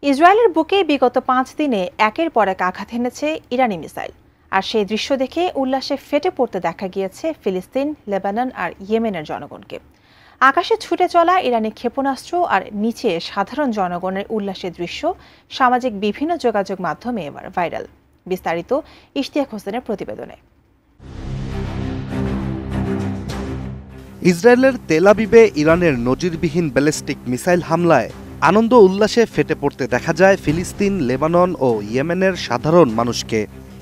ইসরায়েলের বুকে বিগত 5 দিনে একের পর এক আঘাত হেনেছে ইরানি মিসাইল। আর সেই দৃশ্য দেখে উল্লাসে ফেটে পড়তে দেখা গিয়েছে ফিলিস্তিন, লেবানন আর ইয়েমেনের জনগণকে। আকাশে ছুটে চলা ইরানি ক্ষেপণাস্ত্র আর নিচে সাধারণ জনগণের উল্লাসের দৃশ্য সামাজিক বিভিন্ন যোগাযোগ মাধ্যমে এবার ভাইরাল। বিস্তারিত ইশতিয়াক হোসেনের প্রতিবেদনে। ইসরায়েলের তেল আবিবে ইরানের নজিরবিহীন ব্যালিস্টিক মিসাইল হামলায় আনন্দ উল্লাসে ফেটে পড়তে দেখা যায় ফিলিস্তিন, লেবানন ও ইয়েমেনের সাধারণ মানুষকে।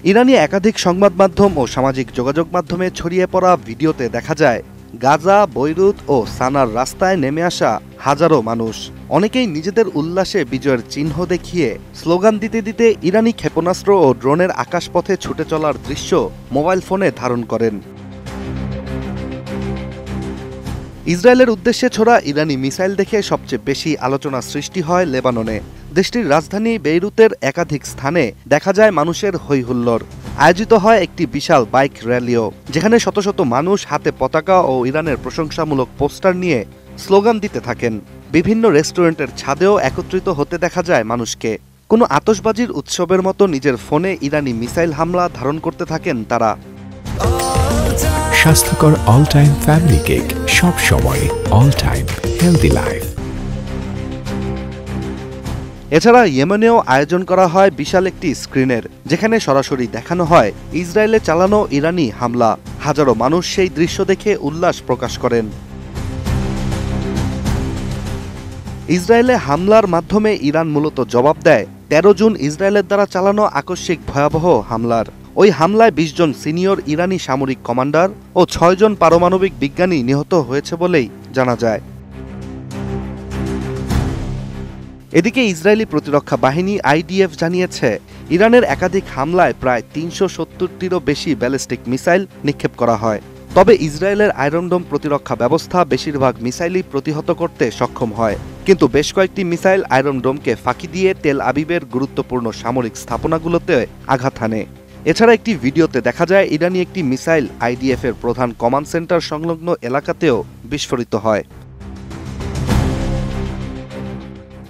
ইরানি একাধিক সংবাদ মাধ্যম ও সামাজিক যোগাযোগ মাধ্যমে ছড়িয়ে পড়া ভিডিওতে দেখা যায় গাজা, বৈরুত ও সানার রাস্তায় নেমে আসা হাজারো মানুষ। অনেকেই নিজেদের উল্লাসে বিজয়ের চিহ্ন দেখিয়ে স্লোগান দিতে দিতে ইরানি ক্ষেপণাস্ত্র ও ড্রোনের আকাশপথে ছুটে চলার দৃশ্য মোবাইল ফোনে ধারণ করেন। ইসরায়েলের উদ্দেশ্যে ছোড়া ইরানি মিসাইল দেখে সবচেয়ে বেশি আলোচনা সৃষ্টি হয় লেবাননে। দেশটির রাজধানী বেইরুতের একাধিক স্থানে দেখা যায় মানুষের হৈহুল্লোড়। আয়োজিত হয় একটি বিশাল বাইক র্যালিও, যেখানে শত শত মানুষ হাতে পতাকা ও ইরানের প্রশংসামূলক পোস্টার নিয়ে স্লোগান দিতে থাকেন। বিভিন্ন রেস্টুরেন্টের ছাদেও একত্রিত হতে দেখা যায় মানুষকে। কোনো আতশবাজির উৎসবের মতো নিজের ফোনে ইরানি মিসাইল হামলা ধারণ করতে থাকেন তারা। স্বাস্থ্যকর অল টাইম ফ্যামিলি কেক, সব সময় অল টাইম হেলদি লাইফ। এছাড়া ইয়েমেনেও আয়োজন করা হয় বিশাল একটি স্ক্রিনের, যেখানে সরাসরি দেখানো হয় ইসরায়েলে চালানো ইরানি হামলা। হাজারো মানুষ সেই দৃশ্য দেখে উল্লাস প্রকাশ করেন। ইসরায়েলে হামলার মাধ্যমে ইরান মূলত জবাব দেয় 13 জুন ইসরায়েলের দ্বারা চালানো আকস্মিক ভয়াবহ হামলার। ওই হামলায় 20 জন সিনিয়র ইরানি সামরিক কমান্ডার ও 6 জন পারমাণবিক বিজ্ঞানী নিহত হয়েছে বলেই জানা যায়। এদিকে ইসরায়েলি প্রতিরক্ষা বাহিনী IDF জানিয়েছে ইরানের একাধিক হামলায় প্রায় 370টিরও বেশি ব্যালিস্টিক মিসাইল নিক্ষেপ করা হয়। তবে ইসরায়েলের আয়রন ডোম প্রতিরক্ষা ব্যবস্থা বেশিরভাগ মিসাইলই প্রতিহত করতে সক্ষম হয়, কিন্তু বেশ কয়েকটি মিসাইল আয়রন ডোমকে ফাঁকি দিয়ে তেল আবিবের গুরুত্বপূর্ণ সামরিক স্থাপনাগুলোতে আঘাত হানে। এছাড়া একটি ভিডিওতে দেখা যায় ইরানি একটি মিসাইল IDF এর প্রধান কমান্ড সেন্টার সংলগ্ন এলাকাতেও বিস্ফোরিত হয়।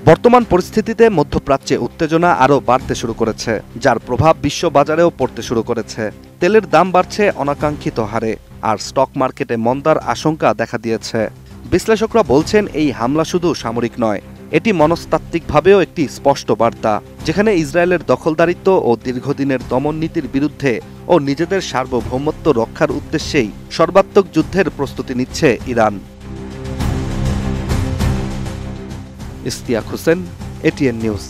বর্তমান পরিস্থিতিতে মধ্যপ্রাচ্যে উত্তেজনা আরও বাড়তে শুরু করেছে, যার প্রভাব বিশ্ব বাজারেও পড়তে শুরু করেছে। তেলের দাম বাড়ছে অনাকাঙ্ক্ষিত হারে, আর স্টক মার্কেটে মন্দার আশঙ্কা দেখা দিয়েছে। বিশ্লেষকরা বলছেন এই হামলা শুধু সামরিক নয়, এটি মনস্তাত্ত্বিকভাবেও একটি স্পষ্ট বার্তা, যেখানে ইসরায়েলের দখলদারিত্ব ও দীর্ঘদিনের দমন নীতির বিরুদ্ধে ও নিজেদের সার্বভৌমত্ব রক্ষার উদ্দেশ্যেই সর্বাত্মক যুদ্ধের প্রস্তুতি নিচ্ছে Iran. Ishtiaq Hossain, ATN news.